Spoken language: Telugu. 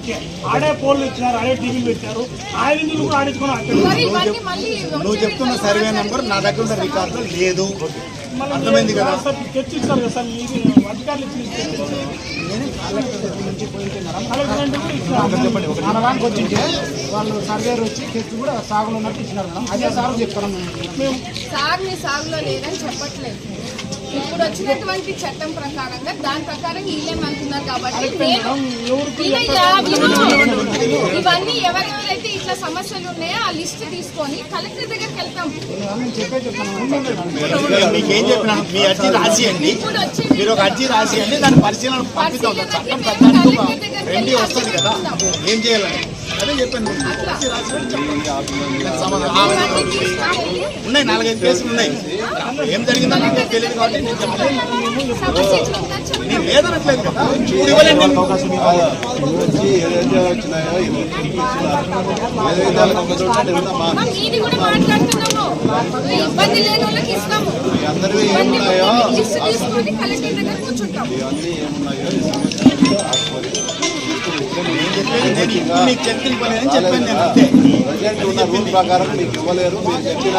ఓకే ఆడే పోల్లు ఇచ్చినారు, ఆడే టీవీలు పెట్టారు, ఆయన నిధులు కూడా ఆడించుకొని నువ్వు చెప్తున్న సర్వే నెంబర్ నా దగ్గర ఉన్న రికార్డులో లేదు. అర్థమైంది కదా? తెచ్చిస్తారు కదా సార్, ఇది అధికారులు మనవానికి వచ్చింటే వాళ్ళు సర్వేర్ వచ్చి తెచ్చి కూడా సాగులో ఉన్నట్టు ఇచ్చినారు మేడం. అదే సాగు చెప్తాను మేము. సాగుని సాగులో లేదని చెప్పట్లేదు. ఇప్పుడు వచ్చినటువంటి చట్టం ప్రకారంగా దాని ప్రకారం వీళ్ళేమంటున్నారు కాబట్టి ఇవన్నీ ఎవరెవరైతే ఇట్లా సమస్యలు ఉన్నాయో ఆ లిస్ట్ తీసుకొని కలెక్టర్ దగ్గరికి వెళ్తాం. మీకేం చెప్పినా మీ అర్జీ రాసియండి, మీరు ఒక అర్జీ రాసియండి, దాని పరిశీలన పంపిస్తాం. చట్టం ప్రకారం రెండీ వస్తుంది కదా, ఏం చేయాలని అదే చెప్పండి. ఉన్నాయి 4-5 కేసులు ఉన్నాయి. ఏం జరిగిందో నాకు తెలియదు కాబట్టి నేను చెప్పలేదు. నేను లేదనట్లేదు కదా, ఇప్పుడు ఇవ్వలేదు. ఏదైతే వచ్చినాయో అందరివి ఏమున్నాయో మీకు చెప్పిన పని అని చెప్పాను నేను. అంతే ప్రజెంట్ ఉన్న రూల్ ప్రకారం మీకు ఇవ్వలేరు. మీరు చెప్పిన